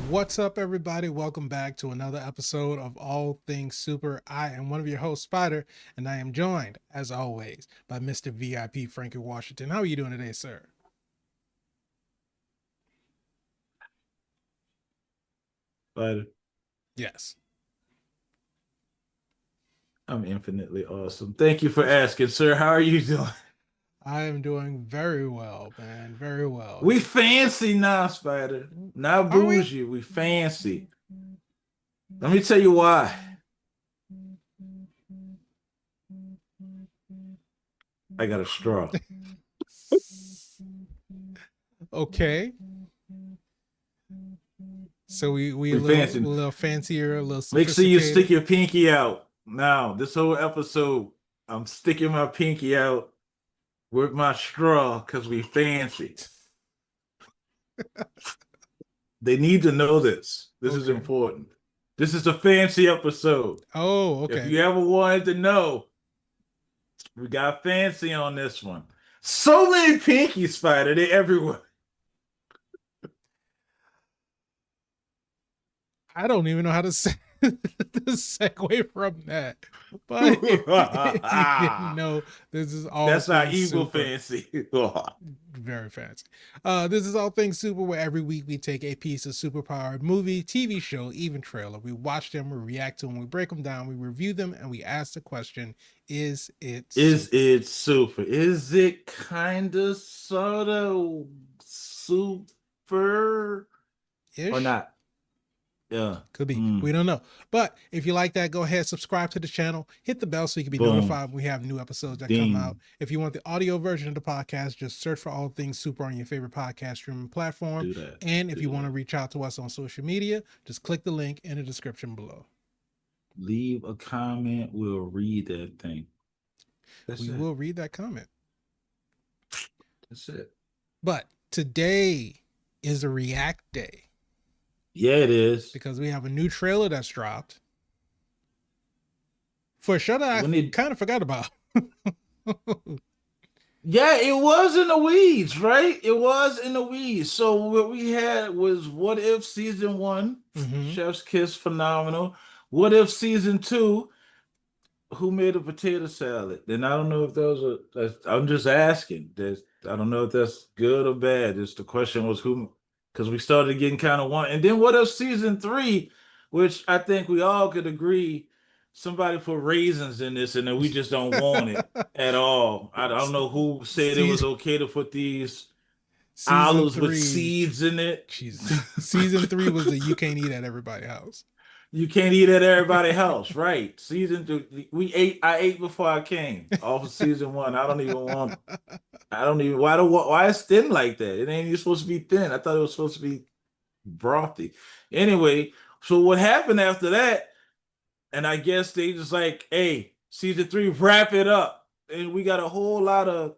What's up, everybody? Welcome back to another episode of All Things Super. I am one of your hosts, Spider, and I am joined, as always, by Mr. VIP Frankie Washington. How are you doing today, sir? But Yes. I'm infinitely awesome. Thank you for asking, sir. How are you doing? I am doing very well, man. Very well. We fancy now, Spider. Not Are we? bougie. We fancy. Let me tell you why. I got a straw. Okay. So we We a fancy. little fancier, a little Make sure you sophisticated. stick your pinky out. Now, this whole episode, I'm sticking my pinky out with my straw because we fancy. They need to know this. This is Okay. important. This is a fancy episode. Oh, If okay. you ever wanted to know, we got fancy on this one. So many pinky spider, they everywhere. I don't even know how to say to segue from that. But if you didn't know, this is all That's our things evil super. fancy. Very fancy. This is all things super, where every week we take a piece of superpowered movie, TV show, even trailer. We watch them, we react to them, we break them down, we review them, and we ask the question: Is it Is super it super? Is it kind of, sort of super or ish? not? Yeah. Could be. Mm. We don't know. But if you like that, go ahead, subscribe to the channel, hit the bell so you can be Boom. notified when we have new episodes that come out. Ding. If you want the audio version of the podcast, just search for All Things Super on your favorite podcast streaming platform. Do that. And if Do you want to that. reach out to us on social media, just click the link in the description below. Leave a comment. We'll read that thing. That's We it. will read that comment. That's it. But today is a react day Yeah, it is. because we have a new trailer that's dropped for a show that I When it kind of forgot about. Yeah, it was in the weeds, right? It was in the weeds. So what we had was What If season one, Mm-hmm. Chef's Kiss, phenomenal. What If season two, Who Made a Potato Salad? And I don't know if those are. I'm just asking. I don't know if that's good or bad. Just the question was who, because we started getting kind of one. And then What If season three, which I think we all could agree, somebody put raisins in this, and then we just don't want it at all. I don't know who said it was season okay to put these season olives with three. seeds in it. Jesus. Season three was the you can't eat at everybody's house. You can't eat at everybody's house, right? Season two, we ate. I ate before I came off of season one. I don't even want. I don't even. Why it's thin like that? It ain't even supposed to be thin. I thought it was supposed to be brothy. Anyway, so what happened after that? And I guess they just like, hey, season three, wrap it up. And we got a whole lot of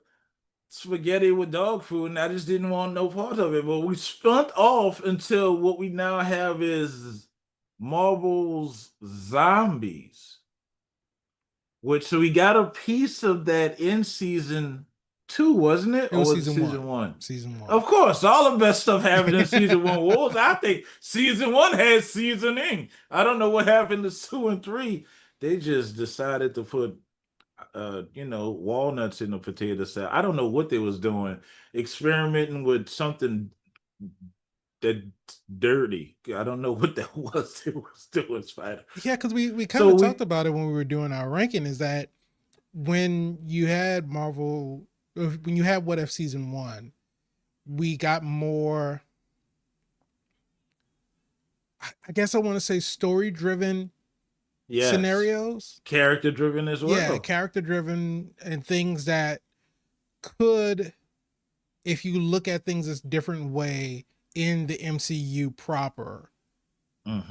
spaghetti with dog food, and I just didn't want no part of it. But we spun off until what we now have is Marvel's Zombies, which so we got a piece of that in season two, wasn't it? It Or was was it season season one. one? Season one. Of course, all the best stuff happened in season one. What was I think season one had seasoning. I don't know what happened to two and three. They just decided to put walnuts in the potato salad. I don't know what they was doing, experimenting with something that dirty. I don't know what that was. It was doing, Spider. Yeah, because we kind So of talked we, about it when we were doing our ranking, is that when you had when you had What If season one, we got more, I guess I want to say, story driven yes, scenarios. character driven as Yeah, well. character driven, and things that could, if you look at things a different way in the MCU proper,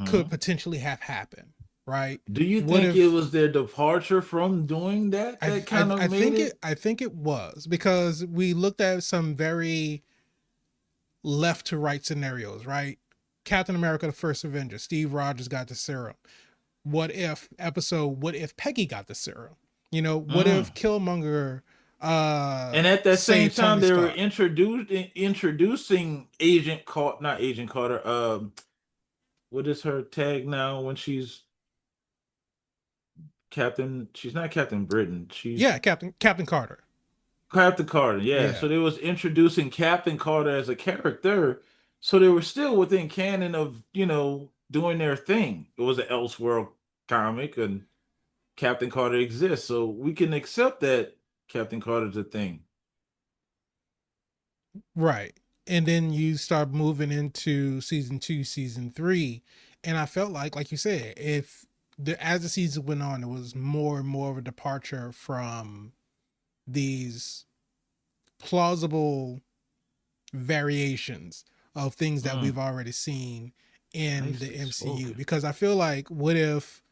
could Hmm. potentially have happened, right? Do you What think it if was their departure from doing that I that I kind of I made think it? it was because we looked at some very left to right scenarios, right? Captain America: The First Avenger, Steve Rogers got the serum. What if Peggy got the serum? What Mm. if Killmonger And at that same saved time, Tony they were Stark? introducing Agent Carter, not Agent Carter, what is her tag now when she's Captain? She's not Captain Britain. She's Yeah, Captain Carter. Captain Carter. Yeah. Yeah, So they was introducing Captain Carter as a character. So they were still within canon of, doing their thing. It was an Elseworld comic and Captain Carter exists. So we can accept that Captain Carter's a thing. right. And then you start moving into season two, season three, and I felt like you said, if as the season went on, it was more and more of a departure from these plausible variations of things that we've Mm, already seen in the nicely MCU. spoken. Because I feel like, what if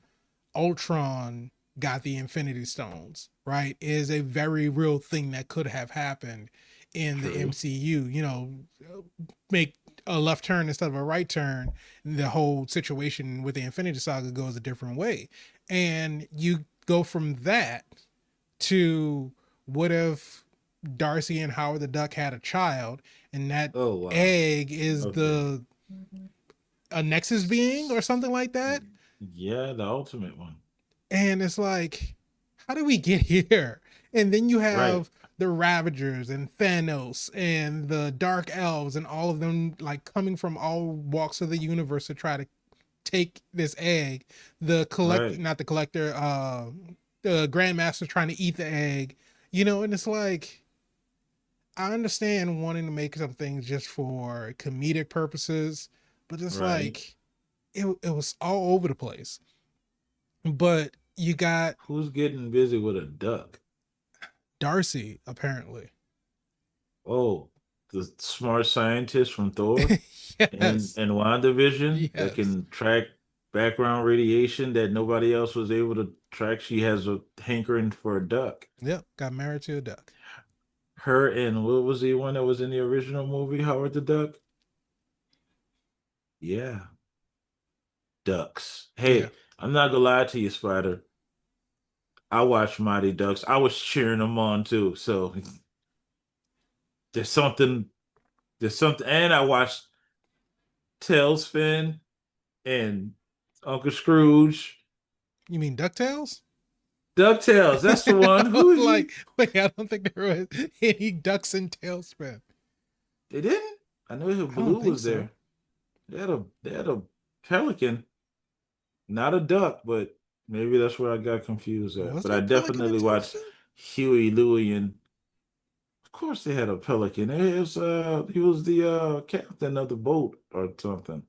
Ultron got the Infinity Stones, right? Is a very real thing that could have happened in the True. MCU. Make a left turn instead of a right turn, the whole situation with the Infinity Saga goes a different way. And you go from that to, what if Darcy and Howard the Duck had a child, and that Oh wow. egg is Okay. the a Nexus being or something like that? Yeah, the ultimate one. And it's like, how do we get here? And then you Right. have the Ravagers and Thanos and the Dark Elves and all of them, like, coming from all walks of the universe to try to take this egg. Right. Not the collector, the Grandmaster trying to eat the egg, and it's like, I understand wanting to make some things just for comedic purposes, but it's Right. like, it was all over the place. But you got Who's getting busy with a duck? Darcy, apparently. Oh, the smart scientist from Thor and Yes. and WandaVision that Yes. can track background radiation that nobody else was able to track. She has a hankering for a duck. Yep. Got married to a duck. Her and what was the one that was in the original movie, Howard the Duck? Yeah, ducks. Yeah. Hey, I'm not gonna lie to you, Spider. I watched Mighty Ducks. I was cheering them on too. So there's something, and I watched Tailspin and Uncle Scrooge. You mean DuckTales? DuckTales, that's the one. I Who was is like, he? wait, I don't think there was any ducks in Tailspin. They didn't. I know I don't Baloo think was so. there. They had a pelican, not a duck, but maybe that's where I got confused at. Was But there I a pelican in definitely watched Tailspin? Huey, Louie, and of course they had a pelican. He was the captain of the boat or something.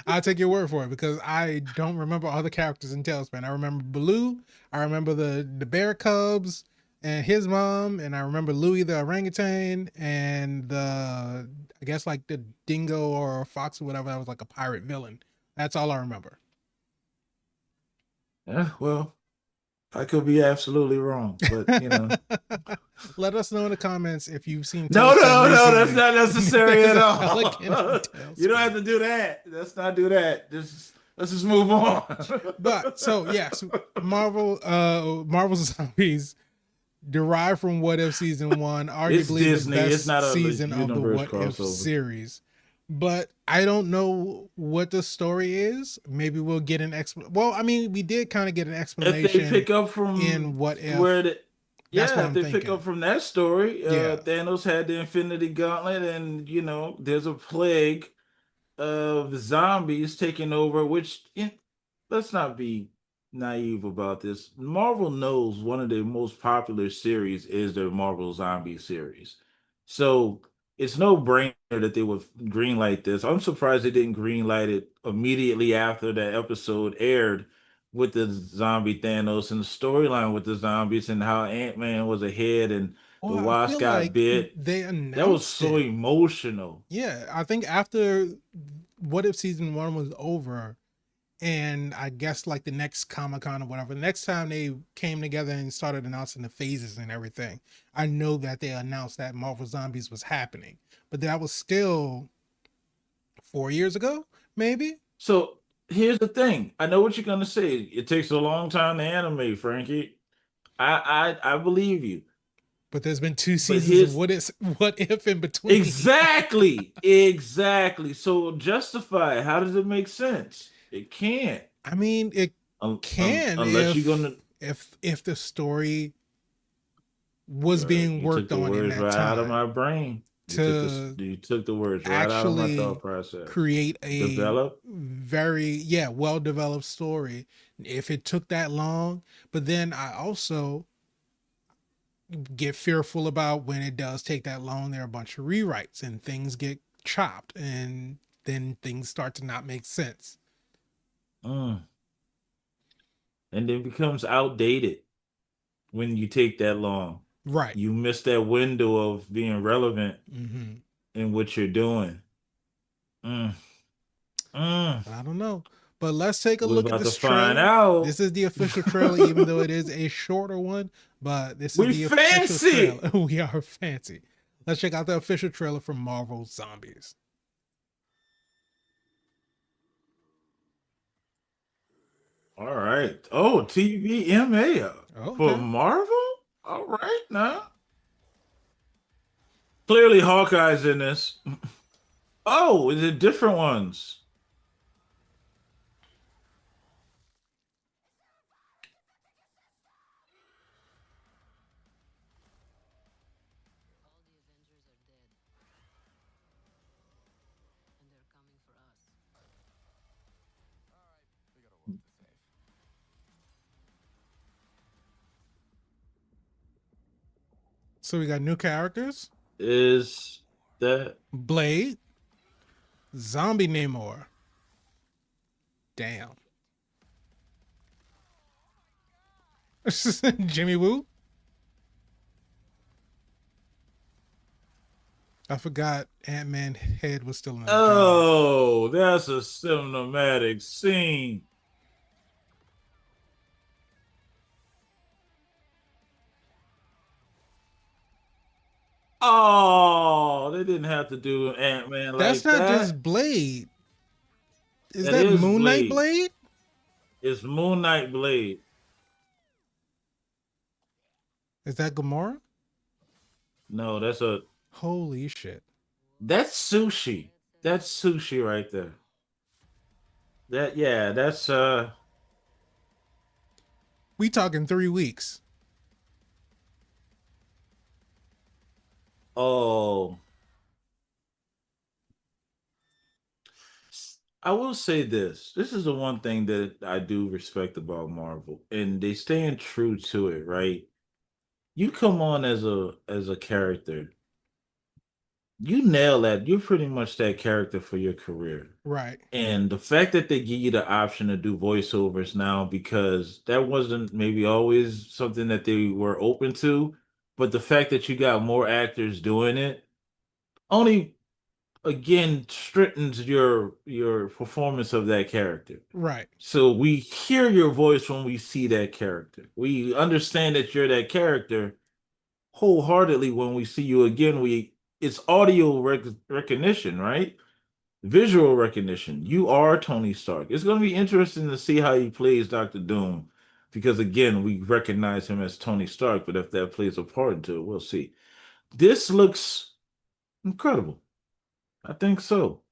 I'll take your word for it, because I don't remember all the characters in Tailspin. I remember Baloo. I remember the bear cubs and his mom, and I remember Louis the orangutan, and I guess like the dingo or fox or whatever that was like a pirate villain. That's all I remember. Yeah, well, I could be absolutely wrong, but Let us know in the comments if you've seen No, Tailspin no, no, that's recently. not If necessary there's at a all. pelican in You don't have Tailspin. to do that. Let's not do that. Let's just move on. But so yes, Marvel Zombies derived from What If season one, It's arguably the Disney. It's best not a season of the universe What If crossover. series. But I don't know what the story is. Maybe we'll get an well, I mean, we did kind of get an If they explanation pick up in from What where If. the That's what yeah, if I'm they pick up thinking. from that story, Yeah. Thanos had the Infinity Gauntlet, and there's a plague of zombies taking over, which let's not be naive about this. Marvel knows one of their most popular series is the Marvel Zombie series. So it's no brainer that they would greenlight this. I'm surprised they didn't greenlight it immediately after that episode aired with the zombie Thanos and the storyline with the zombies and how Ant-Man was ahead and Well, the I Wasp feel got like bit. they That was announced so it. emotional. Yeah, I think after What If season one was over, and I guess like the next Comic Con or whatever, the next time they came together and started announcing the phases and everything, I know that they announced that Marvel Zombies was happening, but that was still 4 years ago, maybe. So here's the thing. I know what you're gonna say. It takes a long time to animate, Frankie. I believe you. But there's been two But seasons of his what if in between. exactly. So justify it. How does it make sense? It can't. I mean, it can Unless you're gonna. if the story was being You took worked the on in words that right out of time my brain. to You took the words right out of my thought actually process. create a Develop. very well developed story if it took that long. But then I also get fearful about when it does take that long, there are a bunch of rewrites and things get chopped and then things start to not make sense. Mm. And it becomes outdated when you take that long. Right. You miss that window of being relevant Mm-hmm. in what you're doing. Mm. Mm. I don't know. But let's take a We're look at about to this find trailer. out. This is the official trailer, even though it is a shorter one, but this is We the official trailer. fancy. We are fancy. Let's check out the official trailer for Marvel Zombies. All right. Oh, TVMA for Okay. Marvel? All right now. Clearly Hawkeye's in this. Oh, is it different ones? So we got new characters. Is that Blade, Zombie Namor. Damn. Jimmy Woo. I forgot Ant Man head was still in the comic. Oh, that's a cinematic scene. Oh, they didn't have to do Ant-Man That's like not that. just Blade. Is That that is Moon Knight Blade. Blade? It's Moon Knight Blade. Is that Gamora? No, Holy shit. that's sushi. That's sushi right there. That yeah, that's We talking 3 weeks. oh, I will say this. This is the one thing that I do respect about Marvel, and they staying true to it, right? You come on as a character, you nail that. You're pretty much that character for your career. Right. And the fact that they give you the option to do voiceovers now, because that wasn't maybe always something that they were open to, but the fact that you got more actors doing it only again strengthens your performance of that character. Right. So we hear your voice when we see that character. We understand that you're that character wholeheartedly when we see you again. We it's audio recognition, right? Visual recognition. You are Tony Stark. It's going to be interesting to see how he plays Doctor Doom, because again, we recognize him as Tony Stark. But if that plays a part into it, we'll see. This looks incredible. I think so.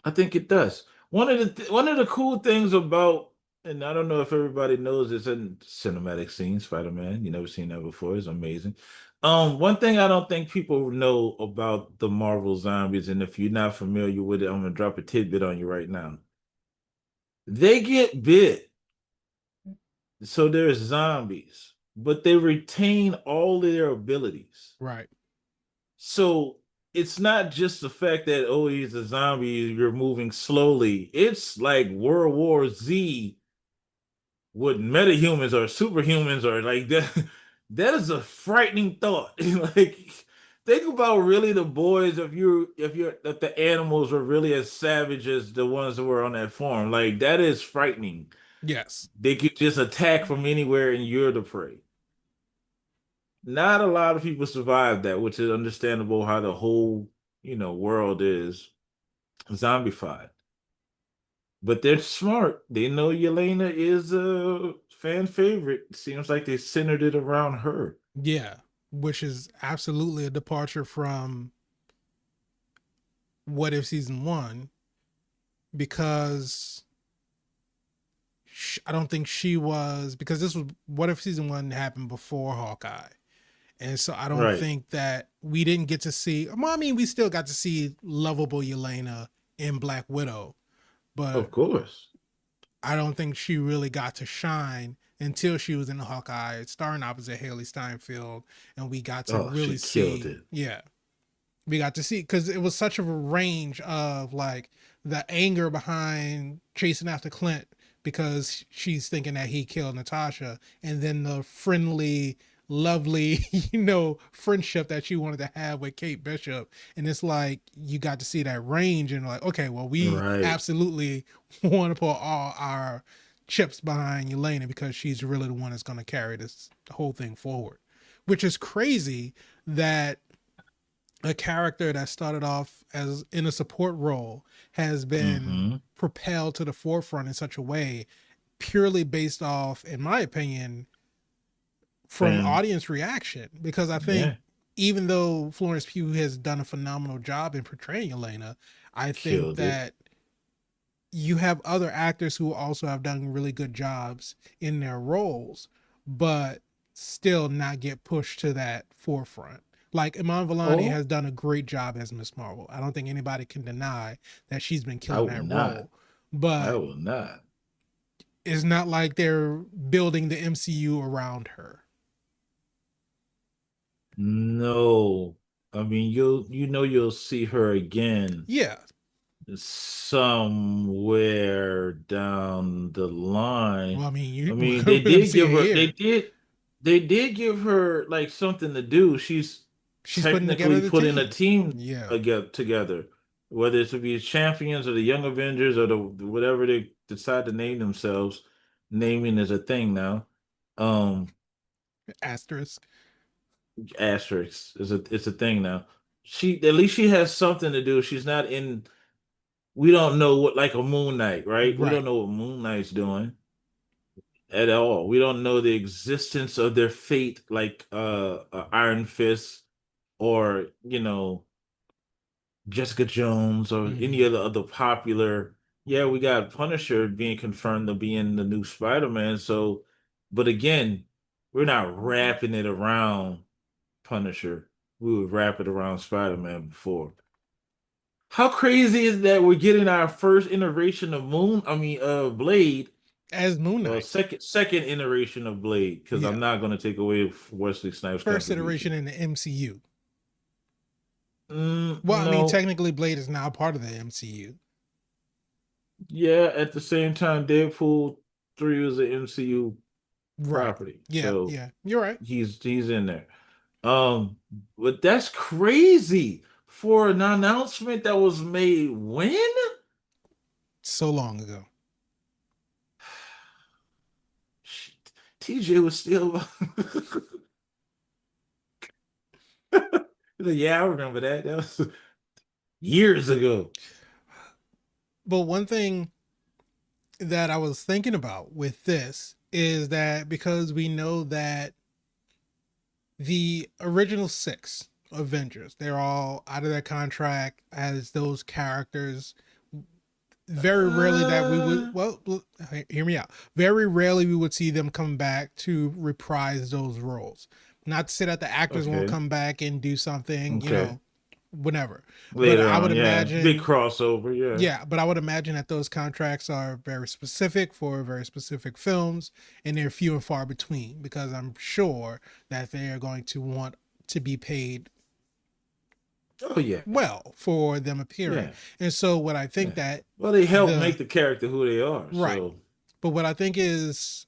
I think it does. One of the cool things about, and I don't know if everybody knows this in cinematic scenes, Spider-Man. You never seen that before. It's amazing. One thing I don't think people know about the Marvel zombies, and if you're not familiar with it, I'm gonna drop a tidbit on you right now. They get bit, so there's zombies, but they retain all their abilities. Right. So it's not just the fact that oh he's a zombie, you're moving slowly. It's like World War Z with metahumans or superhumans or like that. That is a frightening thought. Like think about really the boys if the animals were really as savage as the ones that were on that farm. Like that is frightening. Yes. They could just attack from anywhere and you're the prey. Not a lot of people survive that, which is understandable how the whole, world is zombified. But they're smart. They know Yelena is fan favorite. Seems like they centered it around her. Yeah, which is absolutely a departure from What If season one, because I don't think she was, because this was What If season one happened before Hawkeye. And so I don't Right. think that we didn't get to see, well, I mean, we still got to see lovable Yelena in Black Widow, but Of course. I don't think she really got to shine until she was in Hawkeye, starring opposite Haley Steinfeld, and we got to Oh, she really killed see, it. yeah, we got to see, because it was such of a range of like the anger behind chasing after Clint because she's thinking that he killed Natasha, and then the friendly, lovely, friendship that she wanted to have with Kate Bishop. And it's like you got to see that range, and like, okay, well, we Right. absolutely want to put all our chips behind Yelena because she's really the one that's going to carry this whole thing forward, which is crazy that a character that started off as in a support role has been Mm-hmm. propelled to the forefront in such a way purely based off, in my opinion, from Fan. audience reaction. Because I think Yeah. even though Florence Pugh has done a phenomenal job in portraying Elena, I think Killed it. that you have other actors who also have done really good jobs in their roles, but still not get pushed to that forefront. Like Iman Vellani Oh, has done a great job as Miss Marvel. I don't think anybody can deny that she's been I killing will that not. role. I But will not. it's not like they're building the MCU around her. No. I mean, you'll see her again Yeah, somewhere down the line. well, I mean, I we're mean, gonna, we're gonna see it here. they did give her like something to do. She's She's putting together technically the putting a team. team Yeah, together, whether it to be champions or the Young Avengers or the whatever they decide to name themselves. Naming is a thing now. Um, asterisk. Asterisk is it's a thing now. She at least she has something to do. She's not in. We don't know what like a Moon Knight, right? We don't Right. know what Moon Knight's doing at all. We don't know the existence of their fate, like Iron Fist or Jessica Jones or any Mm-hmm. of the other popular. Yeah, we got Punisher being confirmed to be in the new Spider-Man. So, but again, we're not wrapping it around Punisher. We would wrap it around Spider-Man before. How crazy is that we're getting our first iteration of Blade, As Moon well, Knight. second iteration of Blade, because I'm Yeah. not going to take away Wesley Snipes' First iteration contribution. in the MCU. Well, I mean, No, technically, Blade is now part of the MCU. yeah, at the same time, Deadpool 3 was an MCU Right. property, Yeah. so Yeah. You're right. he's in there. Um, but that's crazy for an announcement that was made when? So long ago. Shit, TJ was still. Yeah, I remember that. That was years ago. But one thing that I was thinking about with this is that because we know that the original six Avengers, they're all out of their contract as those characters. Very rarely that we would, Uh, well, hear me out. Very rarely we would see them come back to reprise those roles. Not to say that the actors won't okay, come back and do something, okay. whatever. But Later I would on, yeah, big imagine, crossover, yeah. yeah, but I would imagine that those contracts are very specific for very specific films, and they're few and far between because I'm sure that they are going to want to be paid Oh yeah, well for them appearing. yeah, And so what I think yeah. that Well, they help the make the character who they are. right, So, but what I think is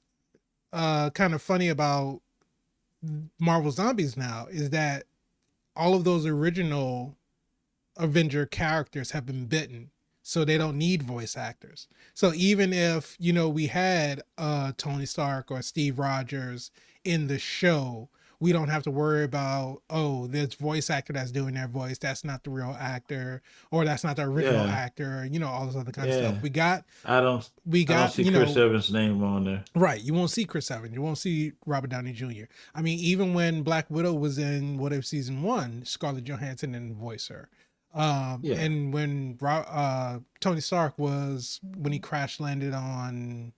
kind of funny about Marvel Zombies now is that all of those original Avenger characters have been bitten, so they don't need voice actors. So even if we had Tony Stark or Steve Rogers in the show, we don't have to worry about, oh, this voice actor that's doing their voice, that's not the real actor, or that's not the original Yeah, actor, all this other kind of stuff. yeah. We got I don't we I don't got see Chris Evans' name on there. right, you won't see Chris Evans, you won't see Robert Downey Jr. I mean, even when Black Widow was in what if season 1, Scarlett Johansson didn't voice her. Yeah. And when Tony Stark was, when he crash landed on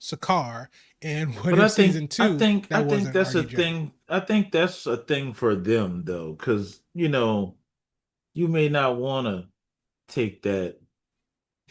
Sakaar, and what But if season two, I that think wasn't that's a RDJ. thing. I think that's a thing for them though, because you may not want to take that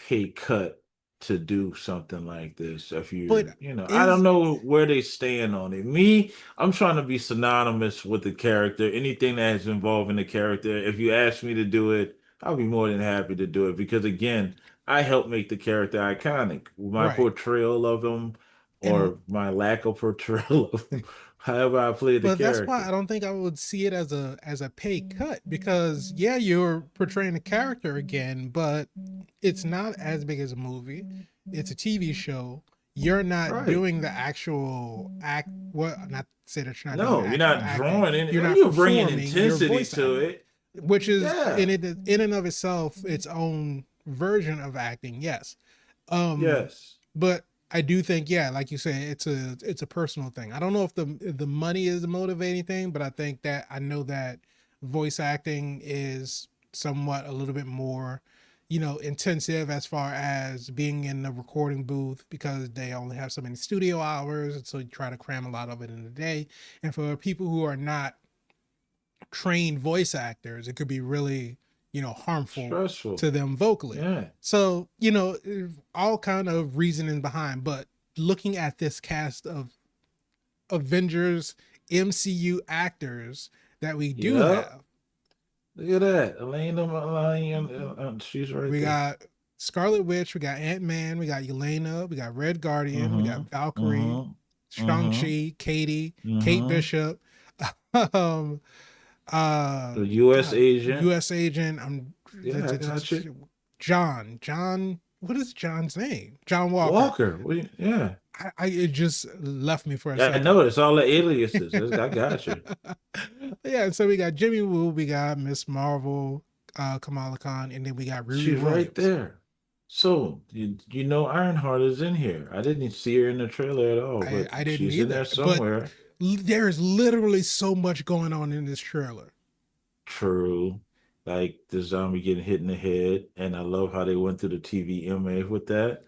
pay cut to do something like this if But I don't is know where they stand on it. Me, I'm trying to be synonymous with the character. Anything that's involving the character, if you ask me to do it, I'll be more than happy to do it because again, I help make the character iconic. My right, portrayal of him and or my lack of portrayal of him, however I play the but that's why character. I don't think I would see it as a pay cut, because yeah, you're portraying a character again, but it's not as big as a movie. It's a TV show. You're not Right. doing the actual act. Well, not to say that you're not doing the No, you're actual not acting. drawing any, You're not you're bringing performing. You're intensity voice to acting, it. which is Yeah. in and of itself its own version of acting. Yes, Yes. but I do think, yeah, like you say, it's a personal thing. I don't know if the money is the motivating thing, but I know that voice acting is somewhat a little bit more, intensive as far as being in the recording booth, because they only have so many studio hours, and so you try to cram a lot of it in a day. And for people who are not trained voice actors, it could be really, harmful Stressful. to them vocally. Yeah. So, all kind of reasoning behind, but looking at this cast of Avengers MCU actors that we do Yep. have, Look at that. Elaine, she's right we there. got Scarlet Witch, we got Ant-Man, we got Yelena, we got Red Guardian, we got Mm-hmm. Valkyrie, Mm-hmm. Mm-hmm. Shang-Chi, Katie, Kate Mm-hmm. Bishop, um, The U.S. God, agent. U.S. agent. I'm Yeah, I got you. John. What is John's name? John Walker. Walker. Yeah. It just left me for a Yeah, I second. know it's all the aliases. I got you. Yeah, so we got Jimmy Woo, we got Miss Marvel, Kamala Khan, and then we got Riri She's right Williams. there. So you know Ironheart is in here. I didn't see her in the trailer at all, but I didn't she's in either, there but somewhere. there is literally so much going on in this trailer. True. Like the zombie getting hit in the head. And I love how they went through the TVMA with that.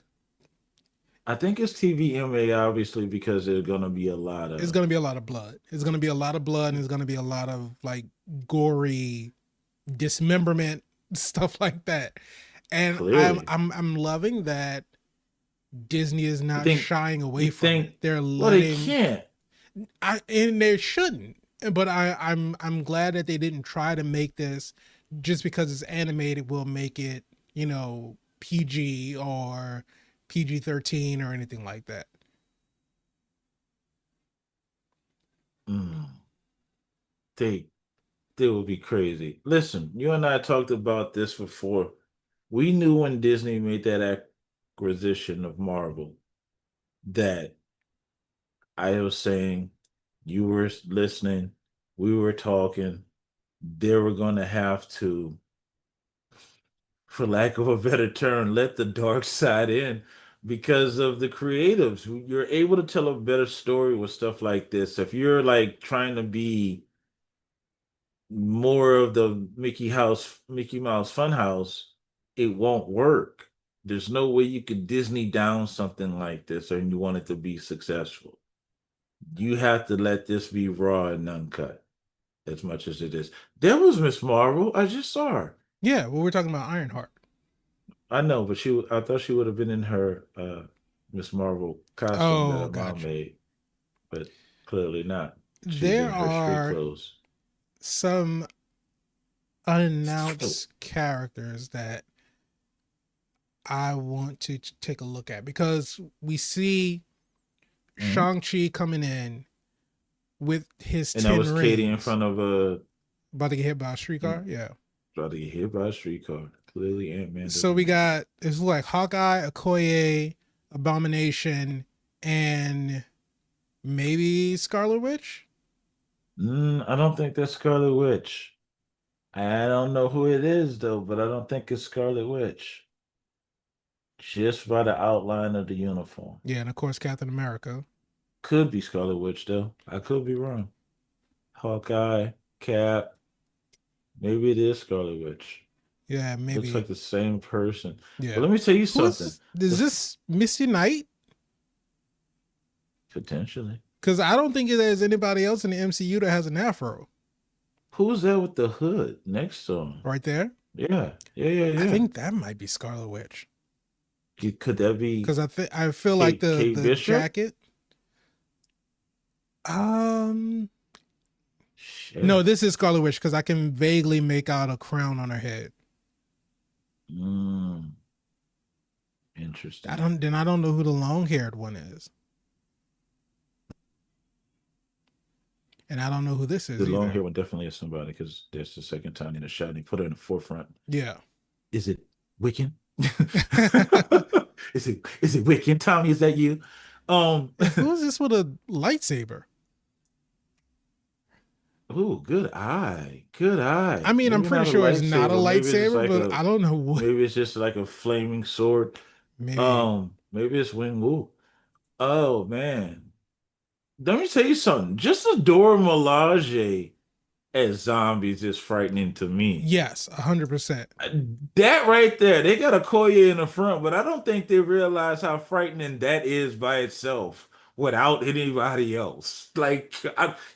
I think it's TVMA obviously because there's gonna be a lot It's of gonna be a lot of blood. It's gonna be a lot of blood, and it's gonna be a lot of like gory dismemberment, stuff like that. And clearly. I'm loving that Disney is You not think shying away you from it. think They're well they letting, can't. and they shouldn't. But I'm glad that they didn't try to make this, just because it's animated will make it, PG or PG-13 or anything like that. Mm, they they would be crazy. Listen, you and I talked about this before. We knew when Disney made that acquisition of Marvel that I was saying, you were listening, we were talking, they were going to have to, for lack of a better term, let the dark side in because of the creatives. You're able to tell a better story with stuff like this. If you're like trying to be more of the Mickey Mouse Funhouse, it won't work. There's no way you could Disney down something like this and you want it to be successful. You have to let this be raw and uncut as much as it is. There was Miss Marvel. I just saw her. Yeah, well, we're talking about Ironheart. I know, but I thought she would have been in her Miss Marvel costume that Oh, her mom gotcha. made, but clearly not. She's There in her street are clothes. some So, unannounced characters that I want to take a look at, because we see mhm. Shang-Chi coming in with his And that 10 was Katie in rings, front of a about to get hit by a streetcar. and Yeah. try to get hit by a streetcar. Clearly, Ant-Man So doesn't we know. got, it's like Hawkeye, Okoye, Abomination, and maybe Scarlet Witch. I don't think that's Scarlet Witch. I don't know who it is though, but I don't think it's Scarlet Witch. Just by the outline of the uniform. Yeah, and of course Captain America. Could be Scarlet Witch though. I could be wrong. Hawkeye, Cap. Maybe it is Scarlet Witch. Yeah, Looks maybe. like the same person. But Yeah. let me tell you Who something. is this Misty Knight? Potentially. Because I don't think there's anybody else in the MCU that has an afro Who's that with the hood next to him? right there. Yeah, yeah, yeah, I yeah. think that might be Scarlet Witch. Could that be Because I feel like Kate the Bishop? jacket. Um, no, Shit. this is Scarlet Witch because I can vaguely make out a crown on her head. Mm, interesting. I don't know who the long haired one is, and I don't know who this The is long either. hair one definitely is somebody because there's the second time in the shot and he put her in the forefront. Yeah. Is it Wiccan? Is it Wiccan? Tommy, is that you? Um And who is this with a lightsaber? Ooh, good eye. Good eye. I mean, I'm Maybe pretty not a sure it's not a lightsaber. lightsaber, but I don't know what. Maybe it's just like a flaming sword. Maybe. Maybe it's Wing Wu. Oh man. Let me tell you something. Just Adora Milaje as zombies is frightening to me. Yes, 100%. That right there, they got a Koya in the front, but I don't think they realize how frightening that is by itself without anybody else. Like,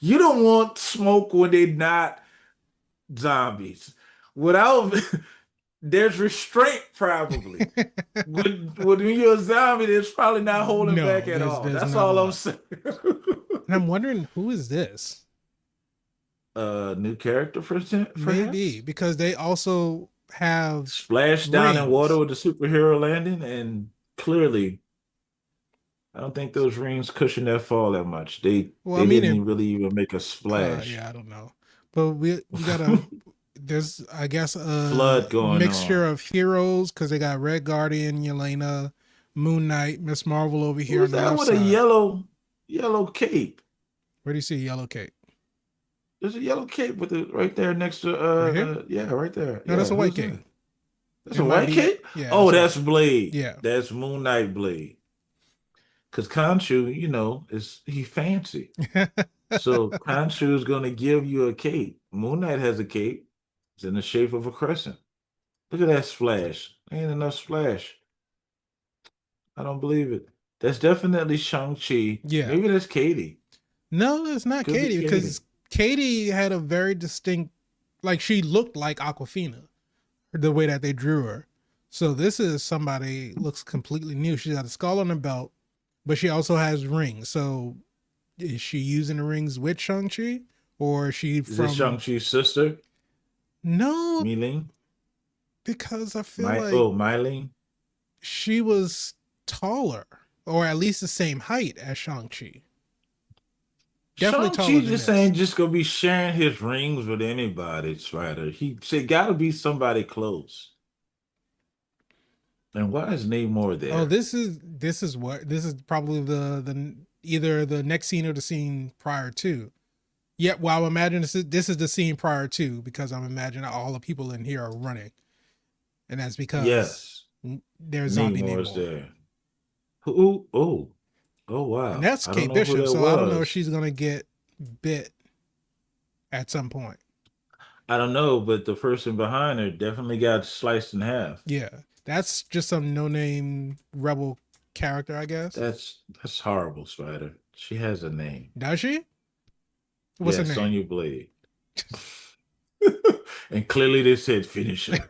you don't want smoke when they're not zombies. Without, there's restraint probably. When you're a zombie, there's probably not holding back No, at all. there's That's not a all I'm lot. saying. And I'm wondering who is this? New character, Maybe perhaps? because they also have Splash down in water rings. with the superhero landing, and clearly I don't think those rings cushion that fall that much. They Well, I they mean, didn't really even make a splash. yeah, I don't know, but we got a there's I guess a Flood going mixture on. of heroes because they got Red Guardian, Yelena, Moon Knight, Miss Marvel over here on Who's the that left with a side. yellow cape? Where do you see Yellow Cape? There's a yellow cape with it right there next to Right here? yeah, right there. No, that's Yeah, a white who's cape. that? That's It a might white be. cape? Yeah, Oh, that's white. that's Blade. Yeah. That's Moon Knight Blade. Because Khonshu, is he fancy. So Khonshu is gonna give you a cape. Moon Knight has a cape. It's in the shape of a crescent. Look at that splash. Ain't enough splash. I don't believe it. That's definitely Shang-Chi. Yeah. Maybe that's Katie. No, it's not Could be Katie Katie. because Katie had a very distinct, like she looked like Aquafina, the way that they drew her. So this is somebody looks completely new. She's got a skull on her belt, but she also has rings. So is she using the rings with Shang-Chi? Or is she Is this from. Shang-Chi's sister? No, Mei-Ling? because I feel like Mei-Ling? she was taller, or at least the same height as Shang-Chi. Definitely taller Shang-Chi than just this. ain't just gonna be sharing his rings with anybody, Spider. He said gotta be somebody close. And why is Namor Oh, there? this is probably the either the next scene or the scene prior to. Yeah, well, I imagine this is the scene prior to because I'm imagining all the people in here are running, and that's because Yes, there's zombie Namor's Namor, there. Who? Oh and wow. that's I don't Kate know who Bishop. that So I don't know if was. she's gonna get bit at some point. I don't know, but the person behind her definitely got sliced in half. Yeah, that's just some no name rebel character, I guess. That's horrible, Spider. She has a name. Does she? What's her Yeah, name? Sonya Blade. And clearly they said finish her.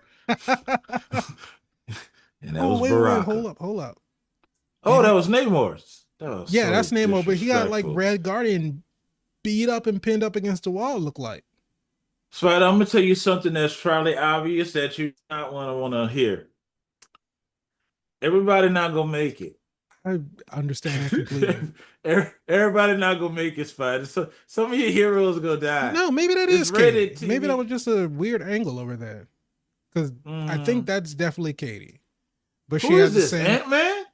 And that Oh was wait, Baraka. hold up. Oh, that Didn't was Namor's. That was Yeah, so that's Namor, but he got like disrespectful. Red Guardian beat up and pinned up against the wall. Look like. Spider, I'm gonna tell you something that's probably obvious that you not want to hear. Everybody not gonna make it. I understand that completely. Everybody not gonna make it, Spider. So some of your heroes gonna die. No, maybe that It's is rated Katie. Maybe that TV. was just a weird angle over there. Because I think Mm, that's definitely Katie. But she who is has the this? same Ant-Man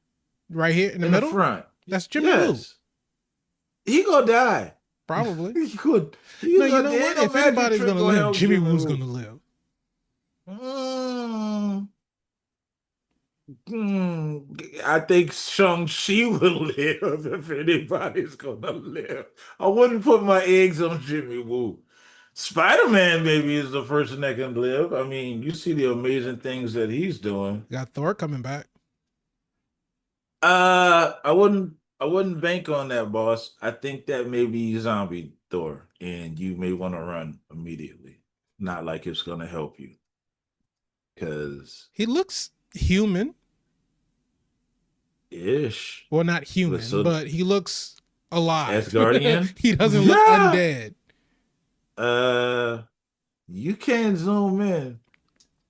right here in the in the middle. front. That's Jimmy Woo. Yes, he gonna die. Probably. He could. No, He's you gonna. know There ain't what? no If magic anybody's trick gonna gonna live, help Jimmy Jimmy Woo's Woo. gonna live. Mm, I think Shang-Chi will live if anybody's gonna live. I wouldn't put my eggs on Jimmy Woo. Spider-Man maybe is the person that can live. I mean, you see the amazing things that he's doing. Got Thor coming back. I wouldn't bank on that, boss. I think that may be zombie Thor, and you may want to run immediately. Not like it's gonna help you. Cause He looks human. ish. Well, not But human, so but he looks alive. Asgardian? He doesn't look Yeah. undead. Uh you can't zoom in,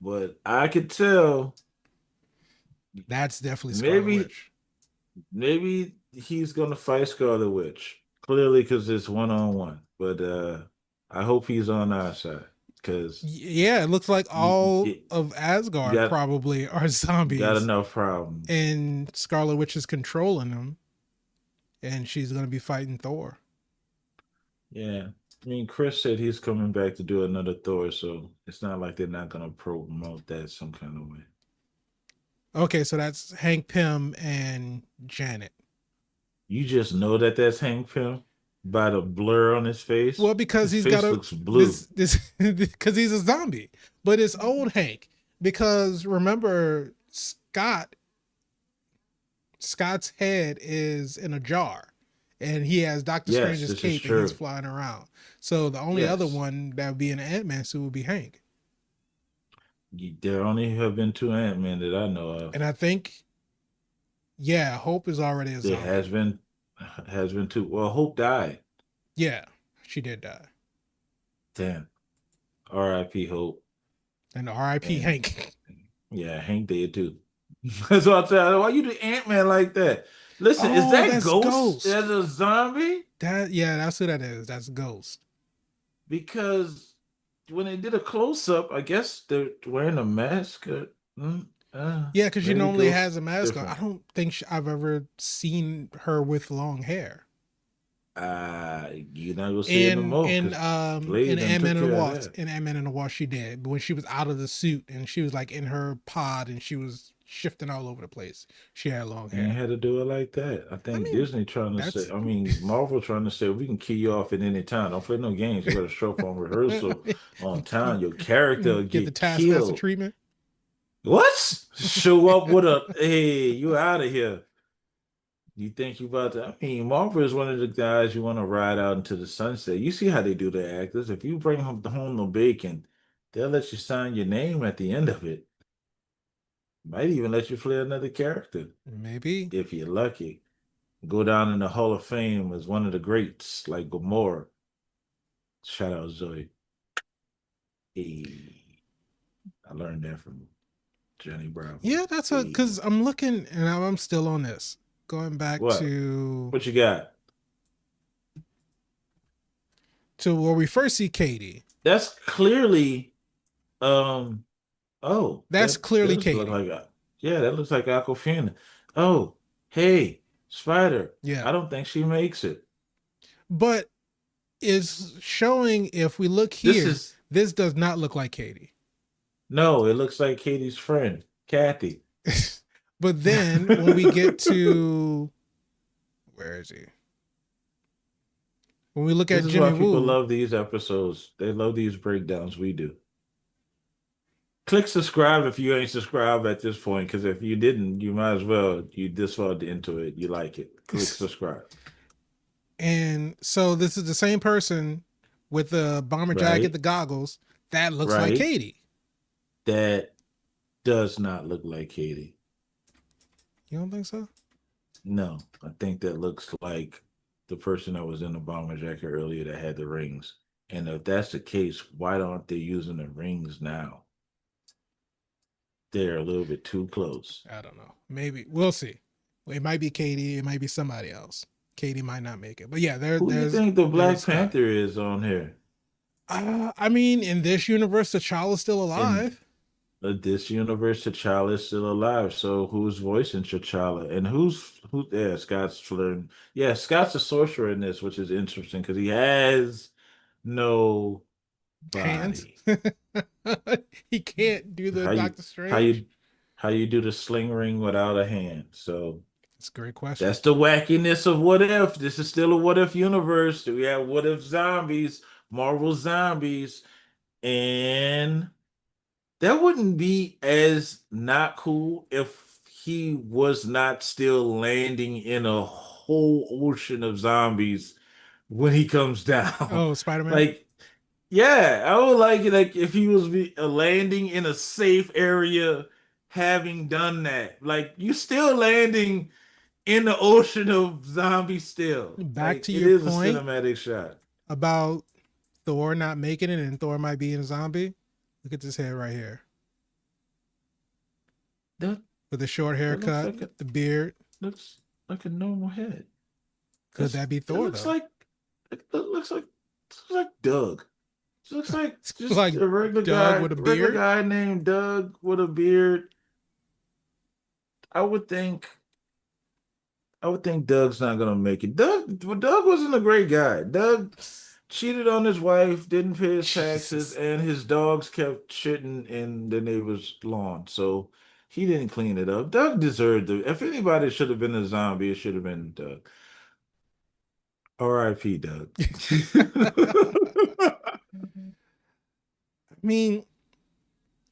but I could tell That's definitely Scarlet maybe Witch. maybe he's gonna fight Scarlet Witch. Clearly because it's one on one. But I hope he's on our side. Because Yeah, it looks like you, all you, of you Asgard got probably are you got zombies, enough problems. and Scarlet Witch is controlling them, and she's gonna be fighting Thor. Yeah. I mean, Chris said he's coming back to do another Thor, so it's not like they're not gonna promote that some kind of way. Okay, so that's Hank Pym and Janet. You just know that that's Hank Pym by the blur on his face. Well, because His he's got face a looks blue. this because he's a zombie, but it's old Hank. Because remember, Scott's head is in a jar, and he has Doctor Yes, Strange's this is cape, and he's true. flying around. So the only other Yes. one that would be in an Ant-Man suit would be Hank. There only have been two Ant-Man that I know of. And I think, yeah, Hope is already a There zombie. has been two. Well, Hope died. Yeah, she did die. Damn. R.I.P. Hope. And R.I.P. And Hank. yeah, Hank did too. That's what I'm saying. Why you do Ant-Man like that? Listen, is Oh, that that's Ghost Ghost. as a zombie? That's who that is. That's Ghost. Because when they did a close-up, I guess they're wearing a mask. Yeah, because she Maybe normally Ghost has a mask on. I different. don't think I've ever seen her with long hair. You're not gonna see it no In more in because um in Blade done Ant Man took and the care of Wasp, that. she did. But when she was out of the suit and she was like in her pod and she was shifting all over the place, she had long They ain't hair. had to do it like that. I I think mean, Disney trying to say, that's I mean, Marvel trying to say we can kill you off at any time. Don't play no games. You better show up on rehearsal on time. Your character will get the get Taskmaster killed. treatment. What? Show up with a hey, you out of here. You think you about to? I mean, Marvel is one of the guys you want to ride out into the sunset. You see how they do their actors. If you bring home the bacon, they'll let you sign your name at the end of it. Might even let you play another character Maybe. if you're lucky. Go down in the Hall of Fame as one of the greats, like Gomorrah. Shout out Zoe. Hey, I learned that from Johnny Bravo. Yeah, that's a because Hey, I'm looking and I'm still on this. Going back what? What you got? to where we first see Katie. That's clearly um. Oh, That's that clearly does look Katie. like yeah, that looks like Aquafina. Oh, hey, Spider. Yeah. I don't think she makes it. But is showing if we look This here, is this does not look like Katie. no. It looks like Katie's friend, Kathy. But then when we get to where is he? When we look This at is why Jimmy people Woo, love these episodes. They love these breakdowns. We do. Click subscribe if you ain't subscribed at this point, because if you didn't, you might as well. You this far into it, you like it. Click subscribe. and so this is the same person with the bomber jacket, Right, the goggles. That looks like right. Katie. That does not look like Katie. You don't think so? No, I think that looks like the person that was in the bomber jacket earlier that had the rings. And if that's the case, why aren't they using the rings now? They're a little bit too close. I don't know. Maybe we'll see. It might be Katie. It might be somebody else. Katie might not make it, but yeah, Who do you there's think the there's Black Scott. Panther is on here? I mean, in this universe, the child is still And alive. this universe, T'Challa is still alive. So who's voicing T'Challa? And who? Yeah, Scott's flirting. Yeah, Scott's a sorcerer in this, which is interesting because he has no Hands. body. He can't do the How you Doctor how Strange. you how you do the sling ring without a hand? So That's a great question. that's the wackiness of what if. This is still a what if universe. We have what if zombies, Marvel zombies, and that wouldn't be as not cool if he was not still landing in a whole ocean of zombies when he comes down. Oh, Spider Man. Like, yeah, I would like it like if he was landing in a safe area, having done that. Like, you still landing in the ocean of zombies still. Back Like, to it your is a point cinematic shot. about Thor not making it and Thor might be a zombie. Look at this head right here That with the short that looks haircut, like a the beard. looks like a normal head. Could that be It Thor looks though? like it looks like Doug. It looks like just Like a Doug with a regular beard. guy named Doug with a beard. I would think I would think Doug's not gonna make it. Doug wasn't a great guy. Doug cheated on his wife, didn't pay his taxes, Jesus. and his dogs kept shitting in the neighbor's lawn. So he didn't clean it up. Doug deserved it. If anybody should have been a zombie, it should have been Doug. R.I.P. Doug. I mean,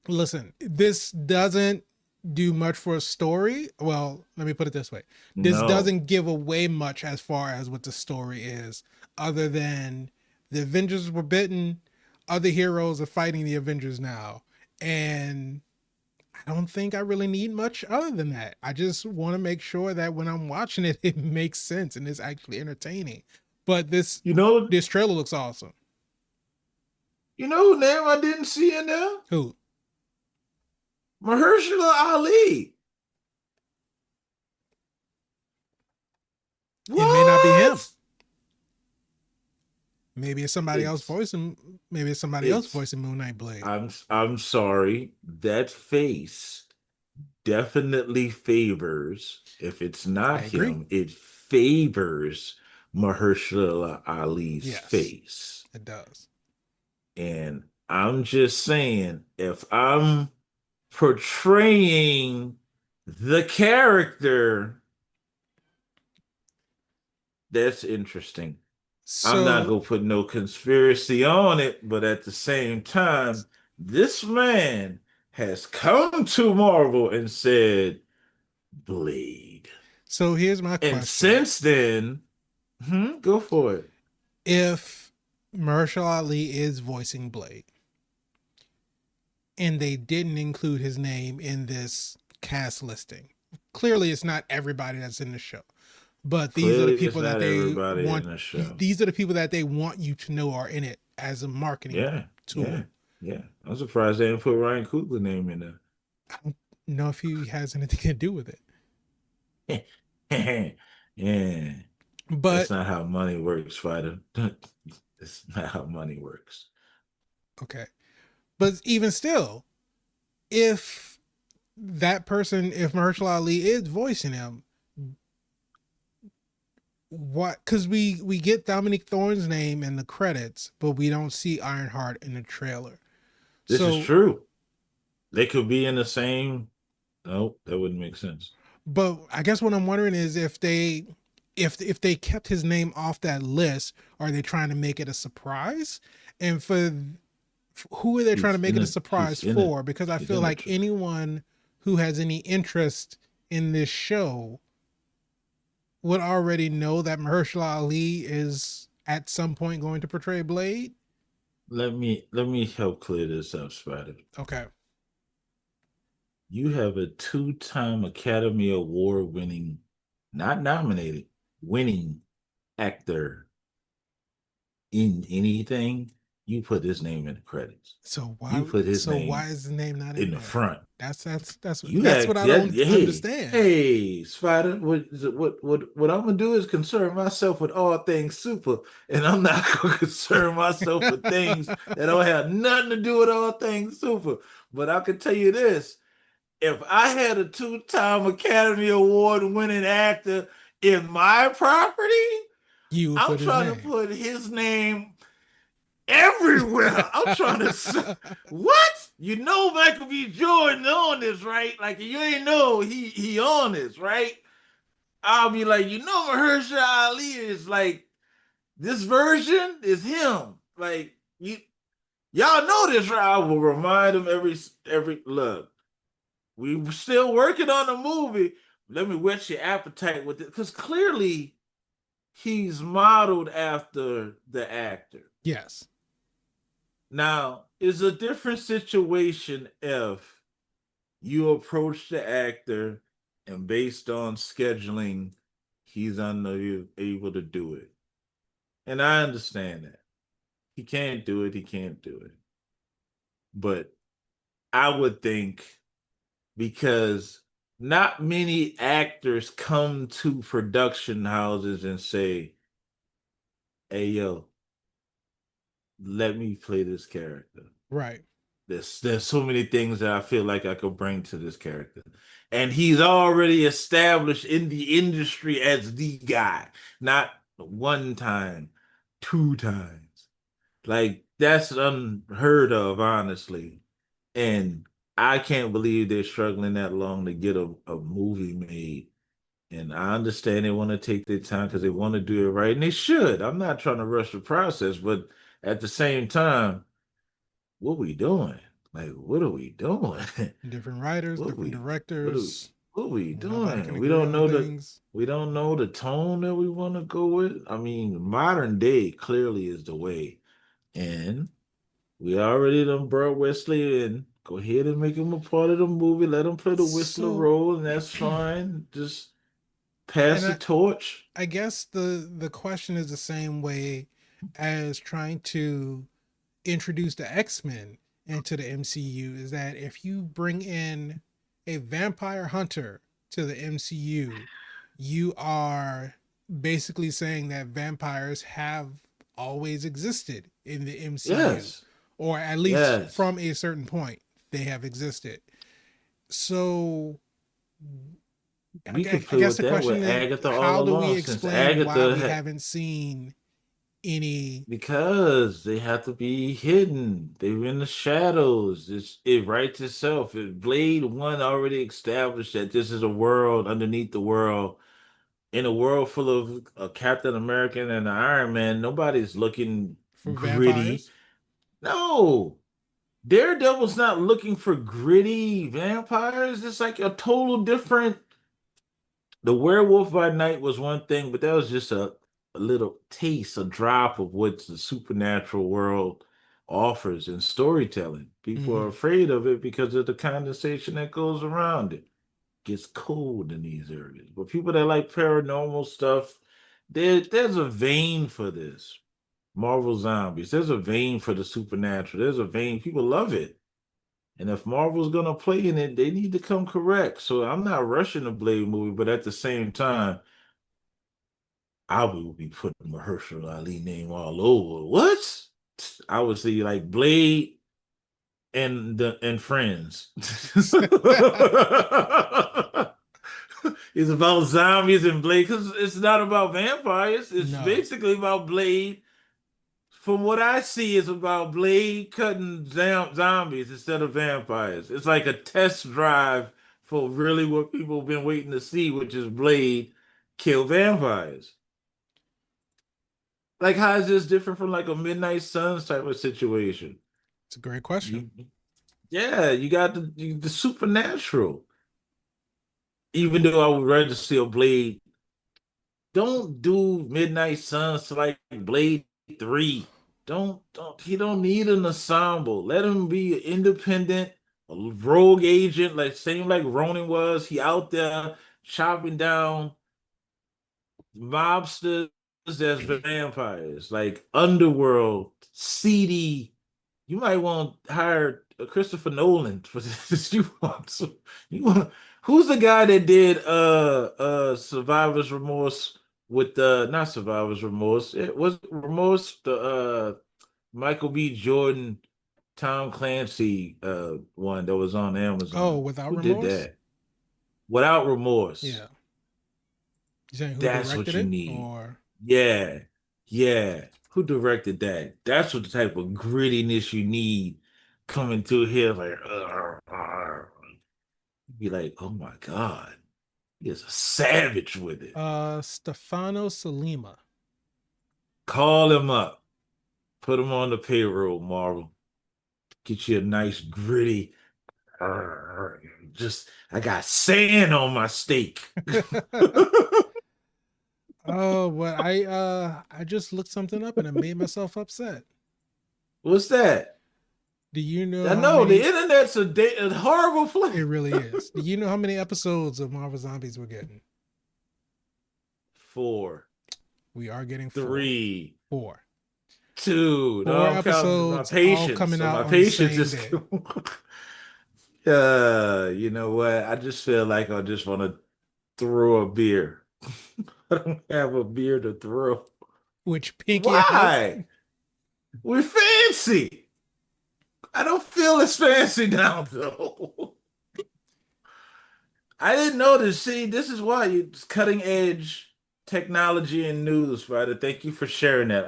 listen, this doesn't do much for a story. Well, let me put it this way. This No. doesn't give away much as far as what the story is, other than the Avengers were bitten, other heroes are fighting the Avengers now. And I don't think I really need much other than that. I just want to make sure that when I'm watching it, it makes sense and it's actually entertaining. But this You know, this trailer looks awesome. you know who name I didn't see in there? Who? Mahershala Ali. It may not be him. What? Maybe it's somebody else It's voicing. Maybe it's somebody else it's voicing Moon Knight Blade. I'm sorry. That face definitely favors, if it's I not agree. him, it favors Mahershala Ali's Yes, face. it does. And I'm just saying, if I'm portraying the character, that's interesting. I'm not So gonna put no conspiracy on it, but at the same time, this man has come to Marvel and said, Blade. so here's my And question. since then, go for it. If Mahershala Ali is voicing Blade and they didn't include his name in this cast listing, clearly it's not everybody that's in the show. But these are the Clearly, it's people that not they everybody want in the show. these are the people that they want you to know are in it as a marketing Yeah, yeah, tool. yeah. I'm surprised they didn't put Ryan Coogler name in I don't know if he has anything to do with it. there. Yeah, that's But not how money works, Fighter. That's not how money works. okay. But even still, if that person, if Mahershala Ali is voicing him, what? Because we get Dominic Thorne's name in the credits, but we don't see Ironheart in the trailer. This is So, true. They could be in the same. No, that wouldn't make sense. but I guess what I'm wondering is if they kept his name off that list, are they trying to make it a surprise? And for who are they trying to He's make in it a it. surprise He's in it. for? Because I He's feel in like it. anyone who has any interest in this show would already know that Mahershala Ali is at some point going to portray Blade. Let me help clear this up, Spider. Okay. You have a two-time Academy Award winning, not nominated, winning actor in anything. You put his name in the credits. So You why put his so why name is the name not in in the there? front. You That's what act I that, don't hey, understand. hey, Spider. What I'm gonna do is concern myself with all things super, and I'm not gonna concern myself with things that don't have nothing to do with all things super. But I can tell you this: if I had a two-time Academy Award winning actor in my property, You would I'm put his trying to name. put his name everywhere. I'm trying to what? You know Michael B. Jordan on this, right? Like you ain't know he on this, right? I'll be like, you know, Mahershala Ali is like this version is him. Like y'all know this, right? I will remind him every look. We still working on the movie. Let me whet your appetite with it, because clearly he's modeled after the actor. Yes. Now, it's a different situation if you approach the actor and based on scheduling, he's unable to do it. And I understand that. He can't do it, he can't do it. But I would think because not many actors come to production houses and say, hey, yo, let me play this character. Right. There's so many things that I feel like I could bring to this character. And he's already established in the industry as the guy, not one time, two times. Like that's unheard of, honestly. And I can't believe they're struggling that long to get a movie made. And I understand they want to take their time because they want to do it right. And they should. I'm not trying to rush the process, but at the same time, what we doing? Like, what are we doing? Different writers, what different we what are, directors. what we Nobody can doing? We agree don't on know the things. we don't know the tone that we want to go with. I mean, modern day clearly is the way. And we already done brought Wesley in. Go ahead and make him a part of the movie. Let him play the whistler So role, and that's fine. Just pass and the torch. I guess the question is the same way as trying to introduce the X-Men into the MCU, is that if you bring in a vampire hunter to the MCU, you are basically saying that vampires have always existed in the MCU, Yes. or at least Yes. from a certain point they have existed. So We could I play guess with the that with question is, Agatha all how do we along, since explain why Agatha we had, haven't seen any because they have to be hidden. They're in the shadows. It writes itself. Blade One already established that this is a world underneath the world. In a world full of Captain America and Iron Man, nobody's looking for gritty. vampires? No, Daredevil's not looking for gritty vampires. It's like a total different. The Werewolf by Night was one thing, but that was just a little taste, a drop of what the supernatural world offers in storytelling. People are Mm-hmm. afraid of it because of the condensation that goes around it. Gets cold in these areas. But people that like paranormal stuff, there's a vein for this. Marvel Zombies, there's a vein for the supernatural. There's a vein. People love it. And if Marvel's gonna play in it, they need to come correct. So I'm not rushing the Blade movie, but at the same time, I will be putting Mahershala Ali name all over. What? I would say like Blade and Friends. It's about zombies and Blade because it's not about vampires. It's No. basically about Blade. From what I see, it's about Blade cutting zombies instead of vampires. It's like a test drive for really what people have been waiting to see, which is Blade kill vampires. Like, how is this different from like a Midnight Suns type of situation? It's a great question. You, yeah, you got the supernatural. Even though I would rather see a Blade, don't do Midnight Suns to like Blade 3. Don't he don't need an ensemble. Let him be an independent, a rogue agent, like same like Ronin was. He out there chopping down mobsters as vampires, like underworld, seedy. You might want to hire Christopher Nolan for this. You want who's the guy that did Survivor's Remorse with not Survivor's Remorse. It was Remorse, the Michael B. Jordan, Tom Clancy one that was on Oh, Amazon. Without Who did Remorse? that? Without Remorse. Yeah. You saying who That's directed what you it? need. Or Yeah. Yeah. Who directed that? That's what the type of grittiness you need coming through here. Like, be like, oh my God, he is a savage with it. Stefano Salima. Call him up. Put him on the payroll, Marvel. Get you a nice gritty. Just, I got sand on my steak. Oh, but I just looked something up and it made myself upset. What's that? Do you know I how know the many internet's a horrible it place. really is? Do you know how many episodes of Marvel Zombies we're getting? Four, We are getting four. three, Four. two. No, Four I'm counting my episodes all patience. coming So out my on the patience same is. day. You know what? I just feel like I just want to throw a beer. I don't have a beer to throw. Which pinky out? Why? We're fancy. I don't feel as fancy now, though. I didn't notice. See, this is why it's cutting edge technology and news, Ryder. Thank you for sharing that.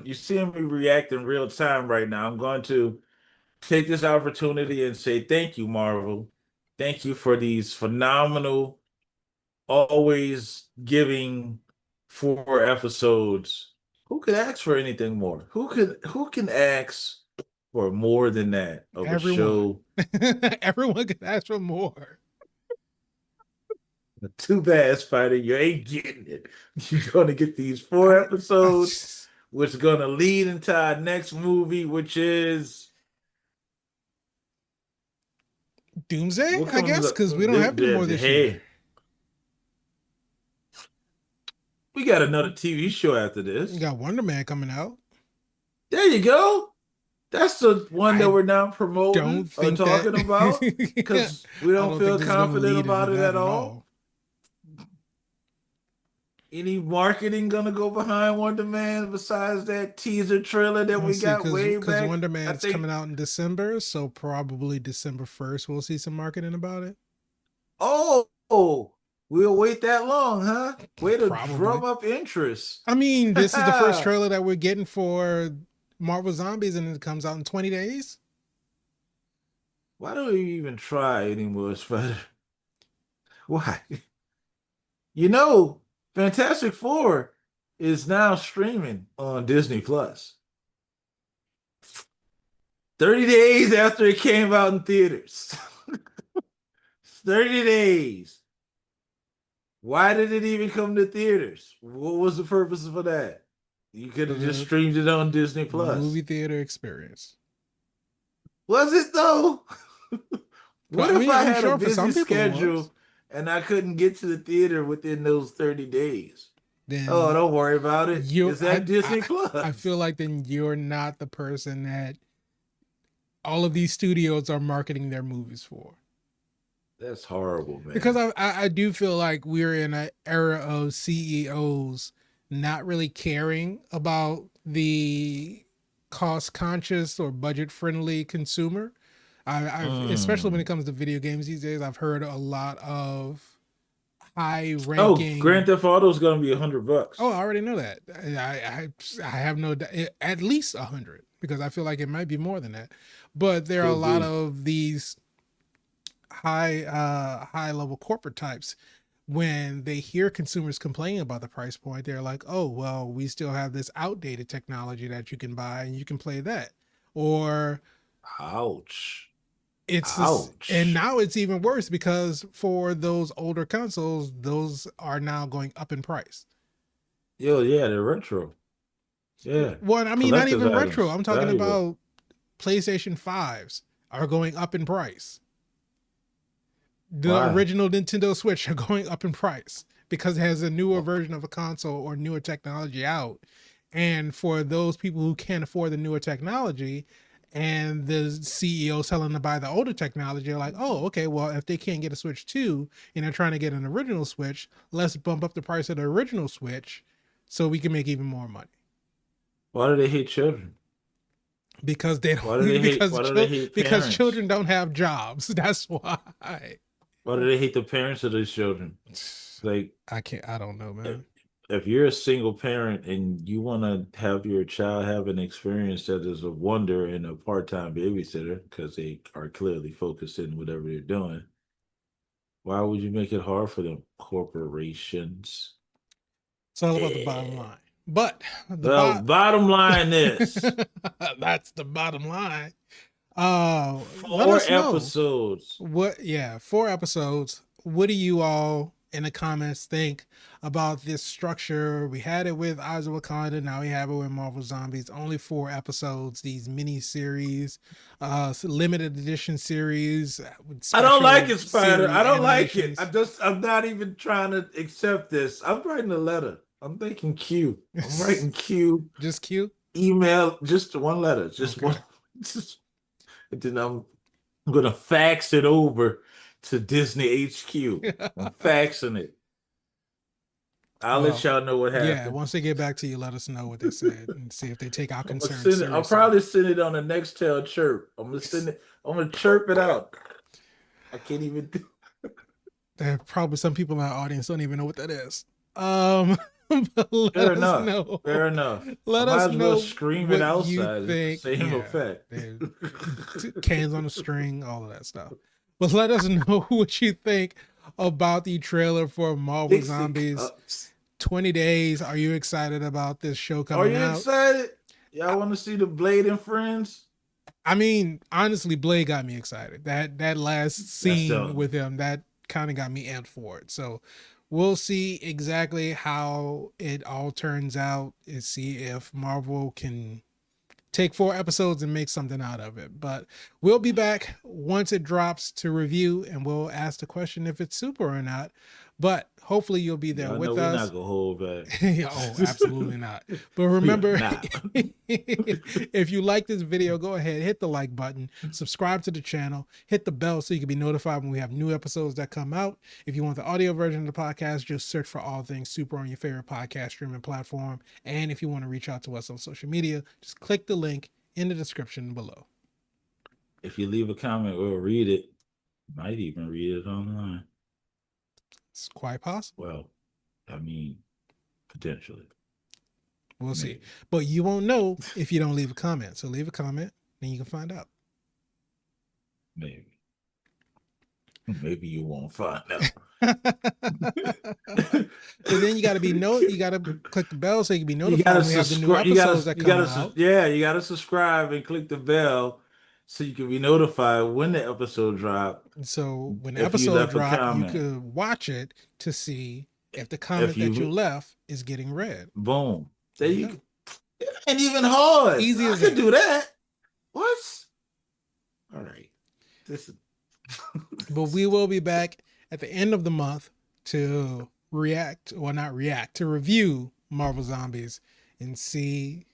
You're seeing me react in real time right now. I'm going to take this opportunity and say thank you, Marvel. Thank you for these phenomenal, always giving 4 episodes. Who could ask for anything more? Who can ask for more than that of a Everyone. show? Everyone can ask for more. Too bad, Spider, you ain't getting it. You're gonna get these four I, I episodes, which is gonna lead into our next movie, which is Doomsday, what I comes guess, up. because we don't have any more this year. Hey, we got another TV show after We this. got Wonder Man coming out. There you go. That's the one that I we're now promoting don't or think that talking about because we I don't don't think feel this is going to confident lead into about it that at at all. all. Any marketing gonna go behind Wonder Man besides that teaser trailer that Let's we see, got way because back? Wonder I Man's think. coming out in December, so probably December 1st we'll see some marketing about it. Oh, we'll wait that long, huh? Way to Probably. drum up interest. I mean, this is the first Why trailer that we're getting for Marvel Zombies, and it comes out in 20 days. do we even try anymore, Spider? Why? You know, Fantastic Four is now streaming on Disney Plus. 30 days after it came out in theaters. 30 days. Why did it even come to theaters? What was the purpose for that? You could For have just the streamed it on Disney movie Plus. theater experience. Was it though? But What I if mean, I I'm had a sure for busy some people it was. schedule and I couldn't get to the theater within those 30 days? Oh, Then don't worry about it. you, It's at I, Disney I feel Plus. like then you're not the person that all of these studios are marketing their movies for. That's horrible, Because man. I do feel like we're in an era of CEOs not really caring about the cost conscious or budget friendly consumer. I've especially when it Mm. comes to video games these days, I've heard a lot of high Oh, Grand ranking. Theft Auto is going to be $100. Oh, I already know that. I have no at least 100 because I feel like it might be more than that. But there are a Could lot be. of these high level corporate types when they hear consumers complaining about the price point, they're like, oh, well, we still have this outdated technology that you can buy and you can play that. Or Ouch. it's this, and Ouch. now it's even worse because for those older consoles, those are now going up in price. Yo, yeah, they're retro. Yeah. Well, I mean, not Collector's even retro. items. I'm talking Valuable. about PlayStation 5s are going up in price. The Why? original Nintendo Switch are going up in price because it has a newer Well, version of a console or newer technology out. And for those people who can't afford the newer technology, and the CEO is telling them to buy the older technology, they're like, oh, okay, well, if they can't get a Switch 2 and they're trying to get an original Switch, let's bump up the price of the original Switch so we can make even more money. why do they hate children? Because they Why do don't they hate? because Why do they hate because parents? children don't have jobs. That's why. Why do they hate the parents of these children? Like, I don't know, if, man. if you're a single parent and you want to have your child have an experience that is a wonder in a part-time babysitter because they are clearly focused in whatever they're doing, why would you make it hard for them? Corporations. It's all about the bottom Eh. line. But the Well, bottom line is that's the bottom line. Let four us know episodes. what, yeah, 4 episodes. What do you all in the comments think about this structure? We had it with Eyes of Wakanda, now we have it with Marvel Zombies. Only 4 episodes, these mini series, limited edition series with I don't like special it, Spider. series I don't like it. animations. I'm not even trying to accept this. I'm writing a letter. I'm thinking Q. I'm writing Q Just cute. email, just one letter, just one. Okay. Just, and then I'm gonna fax it over to Disney HQ. I'm faxing it. I'll let Well, y'all know what yeah, happened. once they get back to you, let us know what they said and see if they take our I'm gonna concerns send it. I'll seriously. probably send it on the next tail chirp. I'm gonna send it. I'm gonna chirp it out. I can't even do. There are probably some people in our audience don't even know what that is. But let Fair us enough. know. Fair enough. I Let might us as well know scream it what you outside. It's the think. same Yeah, effect. cans on a string, all of that stuff. But let us know what you think about the trailer for Marvel Dixie Zombies. cups. 20 days. Are you excited about this show Are coming you out? excited? Y'all want to see the Blade and Friends? I mean, honestly, Blade got me excited. That last That's scene done. with him, that kind of got me amped for it. So we'll see exactly how it all turns out and see if Marvel can take 4 episodes and make something out of it. But we'll be back once it drops to review, and we'll ask the question if it's super or not. But hopefully you'll be there Y'all know with we're not us. gonna hold back. Oh, absolutely not. But We are remember, not. if you like this video, go ahead, hit the like button, subscribe to the channel, hit the bell so you can be notified when we have new episodes that come out. If you want the audio version of the podcast, just search for All Things Super on your favorite podcast streaming platform. And if you want to reach out to us on social media, just click the link in the description below. If you leave a comment, we'll read it. Might even read it online. It's quite possible. Well, I mean, potentially. We'll see. Maybe. But you won't know if you don't leave a comment. So leave a comment, then you can find out. Maybe. Maybe you won't find out. But then you got to you got to click the bell so you can be You notified gotta when we have the new subscribe. episodes that You come gotta, out. yeah, you gotta subscribe and click the bell so you can be notified when the episode drop. So when the If you episode left a drop, you comment, could watch it to see if the if comment that you you left is getting read. boom, There there you you go. go. It ain't even hard. Easy I as could that. do that. What? All right. This is But we will be back at the end of the month to react, or not react, to review Marvel Zombies and see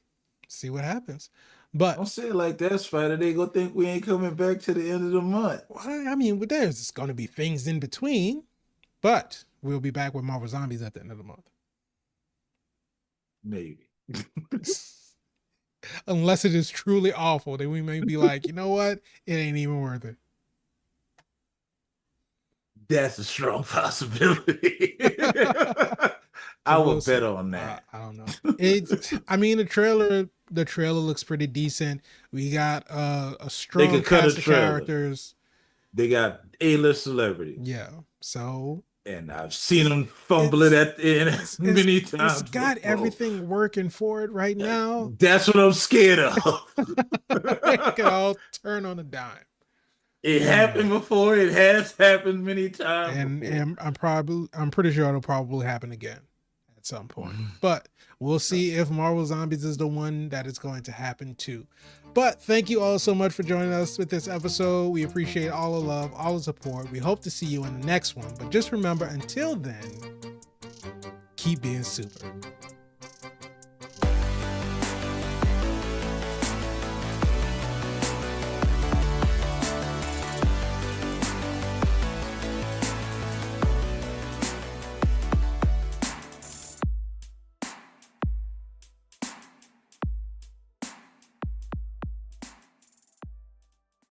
what happens. But don't say it like that, Spider. They gonna think we ain't coming back to the end of the month. well, I mean, there's going to be things in between, but we'll be back with Marvel Zombies at the end of the month. Maybe. Unless it is truly awful, then we may be like, you know what? It ain't even worth it. That's a strong possibility. So I we'll would bet see. on that. I don't know. I mean, the trailer looks pretty decent. We got a They strong could cut a cast of trailer. characters. They got A-list celebrities. Yeah. So And I've seen it's them fumble it it's at the end it's it's many it's times got before. everything working for it right now. That's what I'm scared of. It could all turn on a dime. It Yeah. happened before. It has happened many times before. And I'm pretty sure it'll probably happen again at some point. But we'll see if Marvel Zombies is the one that is going to happen to. But thank you all so much for joining us with this episode. We appreciate all the love, all the support. We hope to see you in the next one. But just remember, until then, keep being super.